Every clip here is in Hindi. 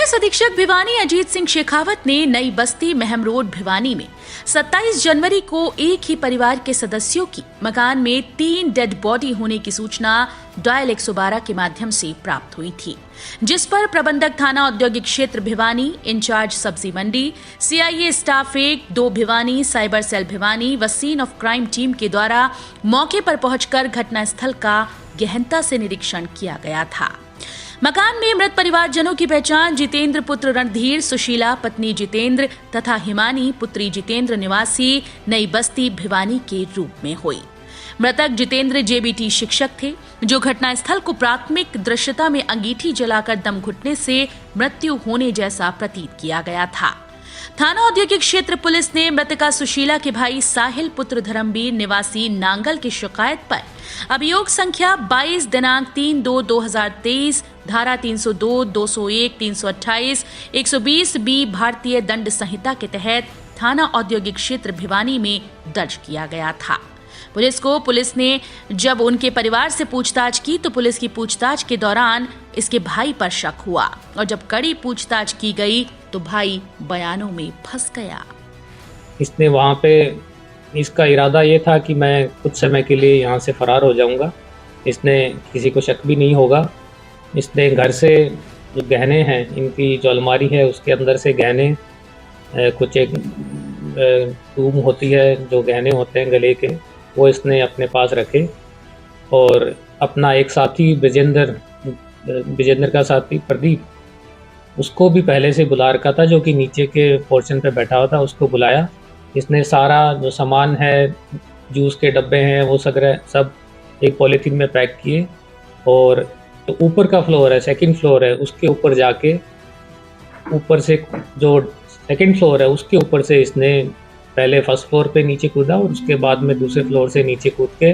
पुलिस अधीक्षक भिवानी अजीत सिंह शेखावत ने नई बस्ती महम रोड भिवानी में 27 जनवरी को एक ही परिवार के सदस्यों की मकान में 3 डेड बॉडी होने की सूचना डायल 112 के माध्यम से प्राप्त हुई थी, जिस पर प्रबंधक थाना औद्योगिक क्षेत्र भिवानी, इंचार्ज सब्जी मंडी, CIA staff 1, 2 Bhiwani, cyber cell Bhiwani व सीन ऑफ क्राइम टीम के द्वारा मौके पर पहुंचकर घटनास्थल का गहनता से निरीक्षण किया गया था। मकान में मृत परिवारजनों की पहचान जितेंद्र पुत्र रणधीर, सुशीला पत्नी जितेंद्र तथा हिमानी पुत्री जितेंद्र निवासी नई बस्ती भिवानी के रूप में हुई। मृतक जितेंद्र जेबीटी शिक्षक थे, जो घटनास्थल को प्राथमिक दृश्यता में अंगीठी जलाकर दम घुटने से मृत्यु होने जैसा प्रतीत किया गया था। थाना औद्योगिक क्षेत्र पुलिस ने मृतका सुशीला के भाई साहिल पुत्र धर्मवीर निवासी नांगल की शिकायत पर अभियोग संख्या 22 दिनांक 3/2/2023 धारा 302, 201, 328, 120 बी भारतीय दंड संहिता के तहत थाना औद्योगिक क्षेत्र भिवानी में दर्ज किया गया था। पुलिस ने जब उनके परिवार से पूछताछ की तो पुलिस की पूछताछ के दौरान इसके भाई पर शक हुआ और जब कड़ी पूछताछ की गई तो भाई बयानों में फंस गया। इसने वहाँ पे इसका इरादा ये था कि मैं कुछ समय के लिए यहाँ से फरार हो जाऊँगा। इसने किसी को शक भी नहीं होगा। इसने घर से जो गहने हैं, इनकी जो अलमारी है उसके अंदर से गहने, कुछ एक टूम होती है जो गहने होते हैं गले के, वो इसने अपने पास रखे और अपना एक साथी विजेंद्र का साथी प्रदीप, उसको भी पहले से बुला रखा था, जो कि नीचे के पोर्शन पे बैठा हुआ था, उसको बुलाया। इसने सारा जो सामान है, जूस के डब्बे हैं, वो सब एक पॉलीथीन में पैक किए और तो ऊपर का फ्लोर है, सेकंड फ्लोर है, उसके ऊपर जाके ऊपर से जो सेकंड फ्लोर है उसके ऊपर से इसने पहले फर्स्ट फ्लोर पे नीचे कूदा और उसके बाद में दूसरे फ्लोर से नीचे कूद के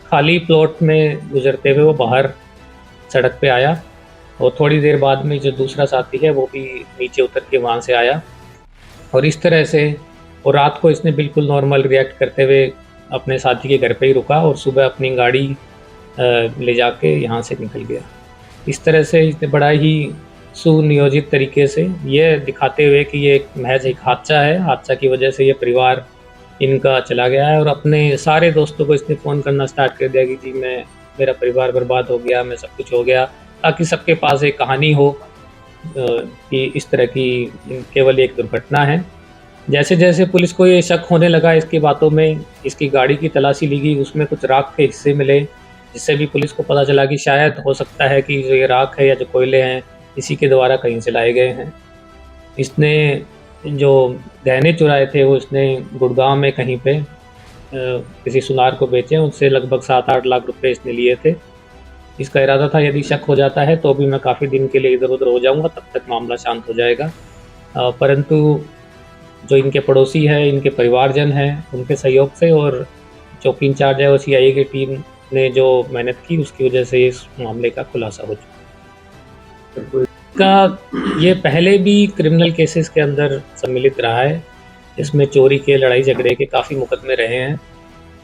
खाली प्लॉट में गुजरते हुए वो बाहर सड़क पे आया और थोड़ी देर बाद में जो दूसरा साथी है वो भी नीचे उतर के वहाँ से आया और इस तरह से और रात को इसने बिल्कुल नॉर्मल रिएक्ट करते हुए अपने साथी के घर पे ही रुका और सुबह अपनी गाड़ी ले जाके यहाँ से निकल गया। इस तरह से इसने बड़ा ही सुनियोजित तरीके से ये दिखाते हुए कि ये महज एक हादसा है, हादसा की वजह से ये परिवार इनका चला गया है और अपने सारे दोस्तों को इसने फ़ोन करना स्टार्ट कर दिया कि जी मेरा परिवार बर्बाद हो गया, मैं सब कुछ हो गया, ताकि सबके पास एक कहानी हो कि इस तरह की केवल एक दुर्घटना है। जैसे जैसे पुलिस को ये शक होने लगा इसकी बातों में, इसकी गाड़ी की तलाशी ली गई, उसमें कुछ राख के हिस्से मिले, जिससे भी पुलिस को पता चला कि शायद हो सकता है कि जो ये राख है या जो कोयले हैं इसी के द्वारा कहीं से लाए गए हैं। इसने जो गहने चुराए थे वो इसने गुड़गांव में कहीं पे किसी सुनार को बेचे, उससे लगभग 7-8 लाख रुपए इसने लिए थे। इसका इरादा था यदि शक हो जाता है तो भी मैं काफ़ी दिन के लिए इधर उधर हो जाऊंगा, तब तक मामला शांत हो जाएगा। परंतु जो इनके पड़ोसी हैं, इनके परिवारजन हैं, उनके सहयोग से और चौकी इंचार्ज है और सीआईए की टीम ने जो मेहनत की उसकी वजह से इस मामले का खुलासा हो चुका। का ये पहले भी क्रिमिनल केसेस के अंदर सम्मिलित रहा है, इसमें चोरी के, लड़ाई झगड़े के काफ़ी मुकदमे रहे हैं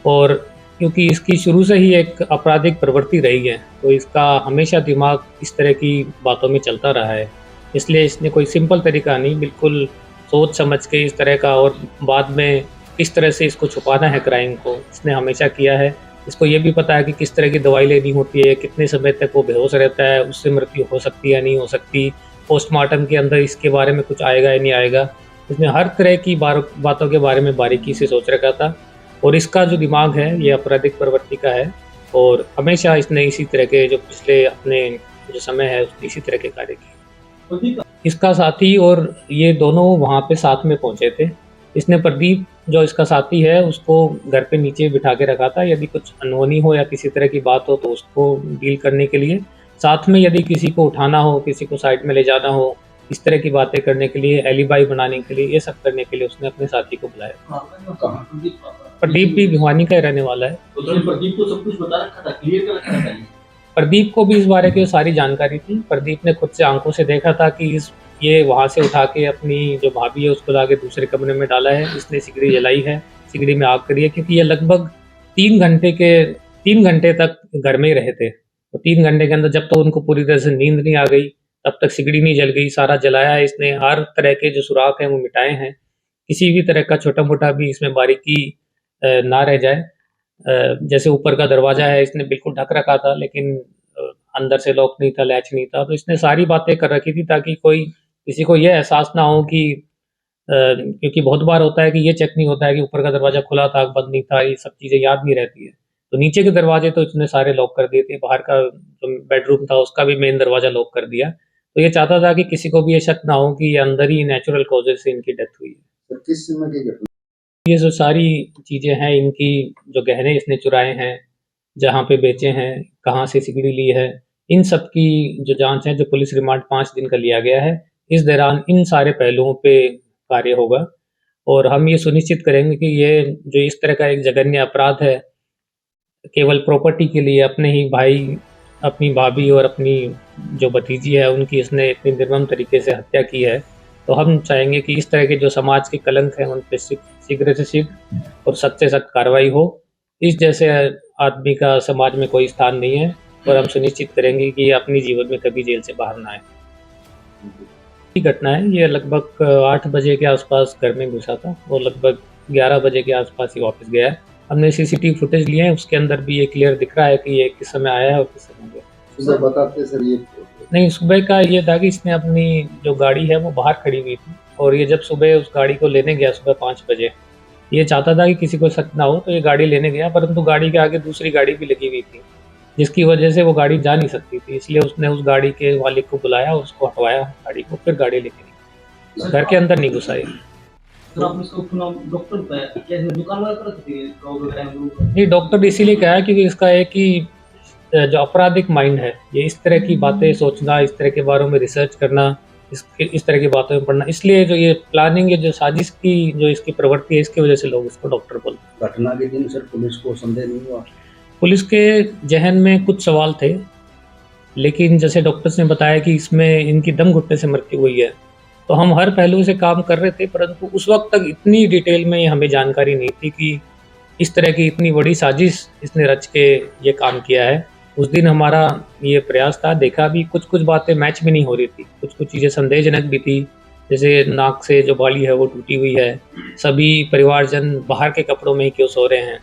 और क्योंकि इसकी शुरू से ही एक आपराधिक प्रवृत्ति रही है तो इसका हमेशा दिमाग इस तरह की बातों में चलता रहा है। इसलिए इसने कोई सिंपल तरीका नहीं, बिल्कुल सोच समझ के इस तरह का और बाद में किस तरह से इसको छुपाना है क्राइम को, इसने हमेशा किया है। इसको ये भी पता है कि किस तरह की दवाई लेनी होती है, कितने समय तक वो बेहोश रहता है, उससे मृत्यु हो सकती है या नहीं हो सकती, पोस्टमार्टम के अंदर इसके बारे में कुछ आएगा या नहीं आएगा। इसने हर तरह की बातों के बारे में बारीकी से सोच रखा था और इसका जो दिमाग है ये आपराधिक प्रवृत्ति का है और हमेशा इसने इसी तरह के जो पिछले अपने जो समय है उसने इसी तरह के कार्य किए। इसका साथी और ये दोनों वहाँ पे साथ में पहुँचे थे। इसने प्रदीप जो इसका साथी है उसको घर पे नीचे बिठा के रखा था, यदि कुछ अनहोनी हो या किसी तरह की बात हो तो उसको डील करने के लिए। साथ में यदि किसी को उठाना हो, किसी को साइड में ले जाना हो, इस तरह की बातें करने के लिए, एलिबाई बनाने के लिए, ये सब करने के लिए उसने अपने साथी को बुलाया। प्रदीप भी भिवानी का रहने वाला है। तो प्रदीप को सब कुछ बता रखा था, क्लियर कर रखा था। प्रदीप को भी इस बारे की सारी जानकारी थी। प्रदीप ने खुद से आंखों से देखा था कि ये वहाँ से उठा के अपनी जो भाभी है उसको लाके दूसरे कमरे में डाला है, इसने सिगड़ी जलाई है, सिगड़ी में आग करी है, क्योंकि ये लगभग 3 घंटे तक घर में ही रहे थे। तो 3 घंटे के अंदर जब तो उनको पूरी तरह से नींद नहीं आ गई तब तक सिगड़ी नहीं जल गई, सारा जलाया है इसने, हर तरह के जो सुराख हैं वो मिटाए हैं, किसी भी तरह का छोटा-मोटा भी इसमें बारीकी ना रह जाए। जैसे ऊपर का दरवाज़ा है इसने बिल्कुल ढक रखा था, लेकिन अंदर से लॉक नहीं था, लैच नहीं था, तो इसने सारी बातें कर रखी थी ताकि किसी को ये एहसास ना हो कि क्योंकि बहुत बार होता है कि ये चेक नहीं होता है कि ऊपर का दरवाज़ा खुला था, बंद नहीं था, ये सब चीज़ें याद नहीं रहती है। तो नीचे के दरवाजे तो इसने सारे लॉक कर दिए थे, बाहर का जो बेडरूम था उसका भी मेन दरवाज़ा लॉक कर दिया। तो ये चाहता था कि किसी को भी ये शक ना हो कि ये अंदर ही नेचुरल कॉजेज़ से इनकी डेथ हुई है। सर किस समय की घटना? ये जो सारी चीज़ें हैं इनकी, जो गहने इसने चुराए हैं, जहाँ पे बेचे हैं, कहाँ से सिगड़ी ली है, इन सब की जो जाँच है, जो पुलिस रिमांड 5 दिन का लिया गया है, इस दौरान इन सारे पहलुओं पे कार्य होगा और हम ये सुनिश्चित करेंगे कि ये जो इस तरह का एक जघन्य अपराध है, केवल प्रॉपर्टी के लिए अपने ही भाई, अपनी भाभी और अपनी जो भतीजी है उनकी इसने इतनी निर्मम तरीके से हत्या की है, तो हम चाहेंगे कि इस तरह के जो समाज के कलंक हैं उन पे शीघ्र से शीघ्र और सख्त से सख्त कार्रवाई हो। इस जैसे आदमी का समाज में कोई स्थान नहीं है और हम सुनिश्चित करेंगे कि ये अपनी जीवन में कभी जेल से बाहर ना आए। ये घटना है, ये लगभग 8 बजे के आसपास घर में घुसा था और लगभग 11 बजे के आसपास ही वापस गया है। हमने सीसीटीवी फुटेज लिए हैं, उसके अंदर भी ये क्लियर दिख रहा है कि ये किस समय आया है और किस समय गया। सुबह बताते सर ये नहीं, सुबह का ये था कि इसने अपनी जो गाड़ी है वो बाहर खड़ी हुई थी और ये जब सुबह उस गाड़ी को लेने गया सुबह 5 बजे, ये चाहता था कि किसी को शक ना हो, तो ये गाड़ी लेने गया, परंतु गाड़ी के आगे दूसरी गाड़ी भी लगी हुई थी, जिसकी वजह से वो गाड़ी जा नहीं सकती थी। इसलिए उसने उस गाड़ी के मालिक को बुलाया, उसको हटवाया गाड़ी को, फिर गाड़ी लेके निकला। घर के अंदर नहीं घुसा ये। सर आपने इसको पुनः डॉक्टर पे कैसे दुकान वाला तरह थी नहीं, डॉक्टर इसीलिए कहा है क्योंकि इसका एक ही जो आपराधिक माइंड है, ये इस तरह की बातें सोचना, इस तरह के बारे में रिसर्च करना, इस तरह की बातों में पढ़ना, इसलिए जो ये प्लानिंग, ये जो साजिश की जो इसकी प्रवृत्ति है, इसकी वजह से लोग इसको डॉक्टर बोलते हैं। घटना के दिन सर पुलिस को संदेह नहीं हुआ? पुलिस के जहन में कुछ सवाल थे, लेकिन जैसे डॉक्टर्स ने बताया कि इसमें इनकी दम घुटने से मृत्यु हुई है, तो हम हर पहलू से काम कर रहे थे, परंतु उस वक्त तक इतनी डिटेल में हमें जानकारी नहीं थी कि इस तरह की इतनी बड़ी साजिश इसने रच के ये काम किया है। उस दिन हमारा ये प्रयास था, देखा भी कुछ बातें मैच भी नहीं हो रही थी, कुछ चीज़ें संदेहजनक भी थी, जैसे नाक से जो बाली है वो टूटी हुई है, सभी परिवारजन बाहर के कपड़ों में ही क्यों सो रहे हैं,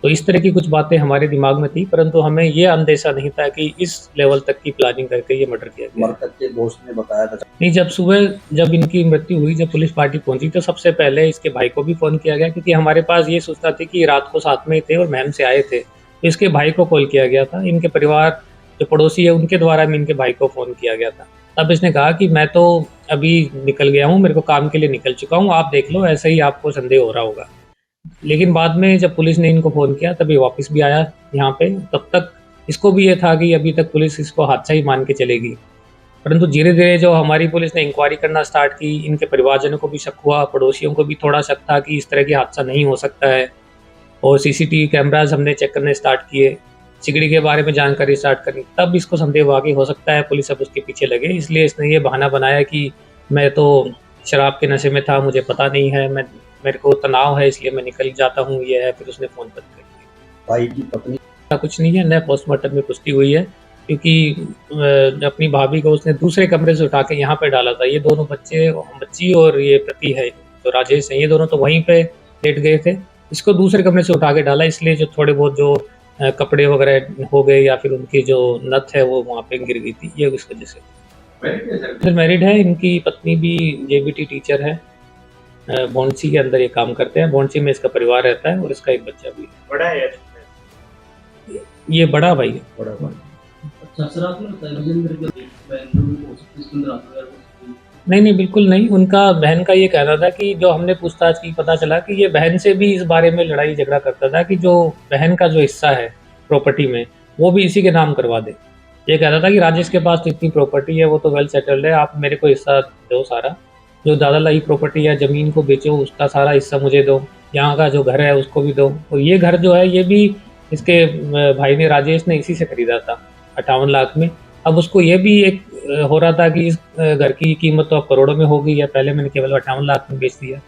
तो इस तरह की कुछ बातें हमारे दिमाग में थी, परंतु हमें ये अंदेशा नहीं था कि इस लेवल तक की प्लानिंग करके ये मर्डर किया गया। मृतक के दोस्त ने बताया था नहीं, जब इनकी मृत्यु हुई, जब पुलिस पार्टी पहुंची, तो सबसे पहले इसके भाई को भी फ़ोन किया गया, क्योंकि हमारे पास ये सूचना थी कि रात को साथ में ही थे और महम से आए थे, तो इसके भाई को कॉल किया गया था। इनके परिवार जो पड़ोसी है उनके द्वारा भी इनके भाई को फ़ोन किया गया था। तब इसने कहा कि मैं तो अभी निकल गया हूँ, मेरे को काम के लिए निकल चुका हूँ, आप देख लो, ऐसे ही आपको संदेह हो रहा होगा। लेकिन बाद में जब पुलिस ने इनको फ़ोन किया तभी वापस भी आया यहाँ पे। तब तक इसको भी ये था कि अभी तक पुलिस इसको हादसा ही मान के चलेगी, परंतु धीरे-धीरे जो हमारी पुलिस ने इंक्वायरी करना स्टार्ट की, इनके परिवारजनों को भी शक हुआ, पड़ोसियों को भी थोड़ा शक था कि इस तरह की हादसा नहीं हो सकता है, और सीसीटीवी कैमराज हमने चेक करने स्टार्ट किए, सिगड़ी के बारे में जानकारी स्टार्ट करी, तब इसको संदेह हुआ कि हो सकता है पुलिस अब उसके पीछे लगे। इसलिए इसने ये बहाना बनाया कि मैं तो शराब के नशे में था, मुझे पता नहीं है, मेरे को तनाव है इसलिए मैं निकल जाता हूँ, ये है, फिर उसने फ़ोन बंद कर दिया। भाई की पत्नी कुछ नहीं है, न पोस्टमार्टम में पुष्टि हुई है, क्योंकि अपनी भाभी को उसने दूसरे कमरे से उठा के यहाँ पे डाला था। ये दोनों बच्ची और ये पति है जो राजेश है, ये दोनों तो वहीं पे लेट गए थे, इसको दूसरे कमरे से उठा के डाला, इसलिए जो थोड़े बहुत जो कपड़े वगैरह हो गए या फिर उनकी जो नथ है वो वहाँ पे गिर गई थी, ये इस वजह से। फिर मैरिड है, इनकी पत्नी भी जेबीटी टीचर है, बॉन्सी के अंदर ये काम करते हैं। बॉन्सी में इसका परिवार रहता है और इसका एक बच्चा भी है। बड़ा है ये बड़ा भाई है। बड़ा भाई। अच्छा सर आपने बताया राजेंद्र के बहन को इसके अंदर आता है? नहीं, बिल्कुल नहीं। उनका बहन का ये कहना था कि जो हमने पूछताछ की, पता चला कि ये बहन से भी इस बारे में लड़ाई झगड़ा करता था कि जो बहन का जो हिस्सा है प्रॉपर्टी में वो भी इसी के नाम करवा दे। ये कहता था कि राजेश के पास तो इतनी प्रॉपर्टी है, वो तो वेल सेटल्ड है, आप मेरे को हिस्सा दो सारा, जो दादा लाई प्रॉपर्टी है, ज़मीन को बेचो, उसका सारा हिस्सा मुझे दो, यहाँ का जो घर है उसको भी दो। और ये घर जो है ये भी इसके भाई ने, राजेश ने, इसी से खरीदा था 58 लाख में। अब उसको ये भी एक हो रहा था कि इस घर की कीमत तो अब करोड़ों में हो गई है, पहले मैंने केवल 58 लाख में बेच दिया।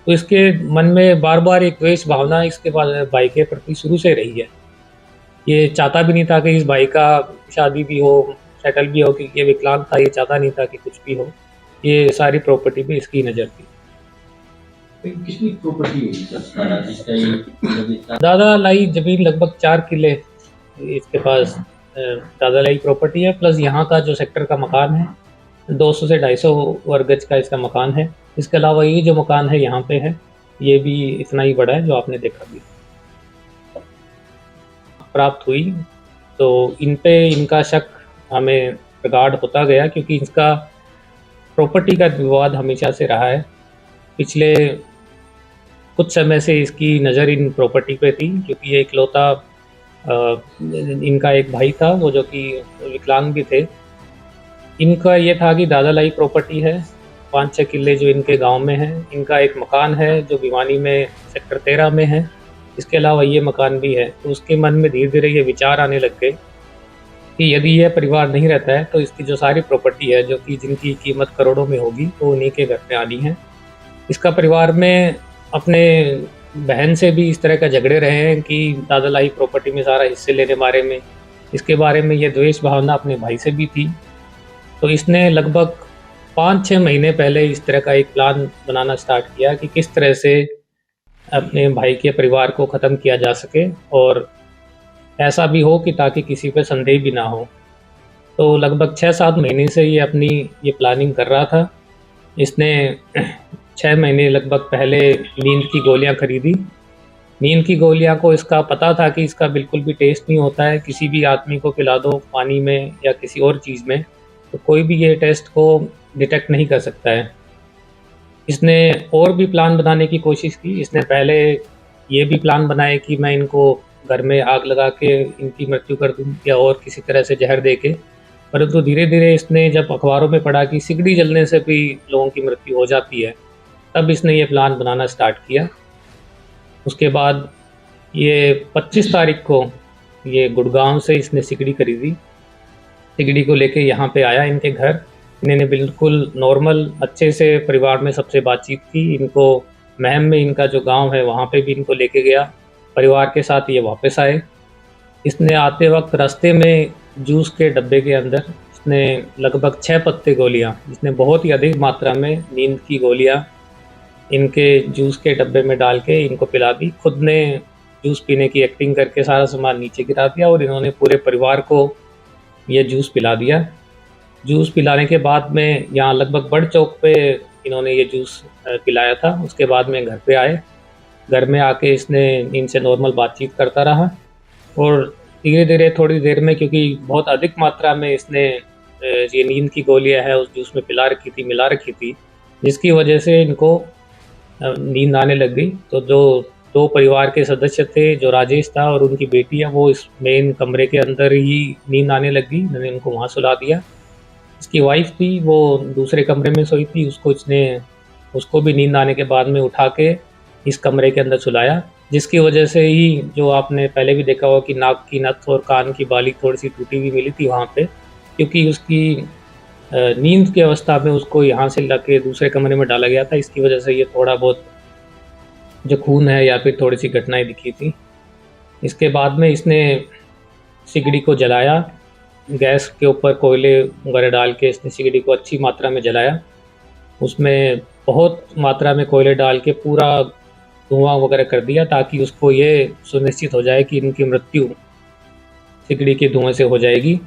तो इसके मन में बार बार एक द्वेष भावना इसके भाई के प्रति शुरू से रही है। ये चाहता भी नहीं था कि इस भाई का शादी भी हो, सेटल भी हो कि ये विकलांग था, ये चाहता नहीं था कि कुछ भी हो। ये सारी प्रॉपर्टी पे इसकी नज़र थी। कितनी प्रॉपर्टी है सर जिसका ये मतलब इतना दादा लाई ज़मीन लगभग 4 किले इसके पास दादा लाई प्रॉपर्टी है, प्लस यहाँ का जो सेक्टर का मकान है 200 से 250 वर्ग गज का इसका मकान है। इसके अलावा ये जो मकान है यहाँ पे है, ये भी इतना ही बड़ा है जो आपने देखा भी। प्राप्त हुई तो इन पे इनका शक हमें प्रगाढ़ होता गया, क्योंकि इसका प्रॉपर्टी का विवाद हमेशा से रहा है। पिछले कुछ समय से इसकी नज़र इन प्रॉपर्टी पे थी, क्योंकि ये इकलौता इनका एक भाई था वो जो कि विकलांग भी थे। इनका ये था कि दादा लाई प्रॉपर्टी है, 5-6 किले जो इनके गांव में है। इनका एक मकान है जो भिवानी में सेक्टर 13 में है। इसके अलावा ये मकान भी है। तो उसके मन में धीरे धीरे ये विचार आने लग गए कि यदि यह परिवार नहीं रहता है तो इसकी जो सारी प्रॉपर्टी है, जो कि जिनकी कीमत करोड़ों में होगी, तो उन्हीं के घर पे आनी है। इसका परिवार में अपने बहन से भी इस तरह का झगड़े रहे हैं कि दादा लाई प्रॉपर्टी में सारा हिस्से लेने बारे में, इसके बारे में ये द्वेष भावना अपने भाई से भी थी। तो इसने लगभग 5-6 महीने पहले इस तरह का एक प्लान बनाना स्टार्ट किया कि किस तरह से अपने भाई के परिवार को ख़त्म किया जा सके और ऐसा भी हो कि ताकि किसी पे संदेह भी ना हो। तो लगभग 6-7 महीने से ये अपनी ये प्लानिंग कर रहा था। इसने 6 महीने लगभग पहले नींद की गोलियां खरीदी। नींद की गोलियां को इसका पता था कि इसका बिल्कुल भी टेस्ट नहीं होता है, किसी भी आदमी को पिला दो पानी में या किसी और चीज़ में तो कोई भी ये टेस्ट को डिटेक्ट नहीं कर सकता है। इसने और भी प्लान बनाने की कोशिश की। इसने पहले ये भी प्लान बनाए कि मैं इनको घर में आग लगा के इनकी मृत्यु कर दूं या और किसी तरह से जहर दे के, परंतु धीरे धीरे इसने जब अखबारों में पढ़ा कि सिगड़ी जलने से भी लोगों की मृत्यु हो जाती है, तब इसने ये प्लान बनाना स्टार्ट किया। उसके बाद ये 25 तारीख को ये गुड़गांव से इसने सिगड़ी खरीदी। सिगड़ी को लेके यहाँ पे आया इनके घर। इन्होंने बिल्कुल नॉर्मल अच्छे से परिवार में सबसे बातचीत की। इनको महम में इनका जो गांव है वहाँ पे भी इनको लेके गया। परिवार के साथ ये वापस आए। इसने आते वक्त रास्ते में जूस के डब्बे के अंदर इसने लगभग 6 पत्ते गोलियाँ, इसने बहुत ही अधिक मात्रा में नींद की गोलियाँ इनके जूस के डब्बे में डाल के इनको पिला दी। खुद ने जूस पीने की एक्टिंग करके सारा सामान नीचे गिरा दिया और इन्होंने पूरे परिवार को ये जूस पिला दिया। जूस पिलाने के बाद में यहाँ लगभग बड़ चौक पे इन्होंने ये जूस पिलाया था। उसके बाद में घर पे आए। घर में आके इसने इनसे नॉर्मल बातचीत करता रहा और धीरे धीरे थोड़ी देर में, क्योंकि बहुत अधिक मात्रा में इसने ये नींद की गोलियां है उस जूस में मिला रखी थी, जिसकी वजह से इनको नींद आने लग गई। तो जो 2 परिवार के सदस्य थे, जो राजेश था और उनकी बेटी है, वो इस मेन कमरे के अंदर ही नींद आने लग गई। मैंने उनको वहाँ सुला दिया। इसकी वाइफ थी वो दूसरे कमरे में सोई थी, उसको भी नींद आने के बाद में उठा के इस कमरे के अंदर सुलाया, जिसकी वजह से ही जो आपने पहले भी देखा होगा कि नाक की नथ और कान की बाली थोड़ी सी टूटी हुई मिली थी वहाँ पे, क्योंकि उसकी नींद की अवस्था में उसको यहाँ से लाके दूसरे कमरे में डाला गया था। इसकी वजह से ये थोड़ा बहुत जो खून है या फिर थोड़ी सी घटनाएं दिखी थी। इसके बाद में इसने सिगड़ी को जलाया। गैस के ऊपर कोयले वगैरह डाल के इसने सिगड़ी को अच्छी मात्रा में जलाया। उसमें बहुत मात्रा में कोयले डाल के पूरा धुआं वगैरह कर दिया, ताकि उसको ये सुनिश्चित हो जाए कि इनकी मृत्यु सिगड़ी के धुएं से हो जाएगी।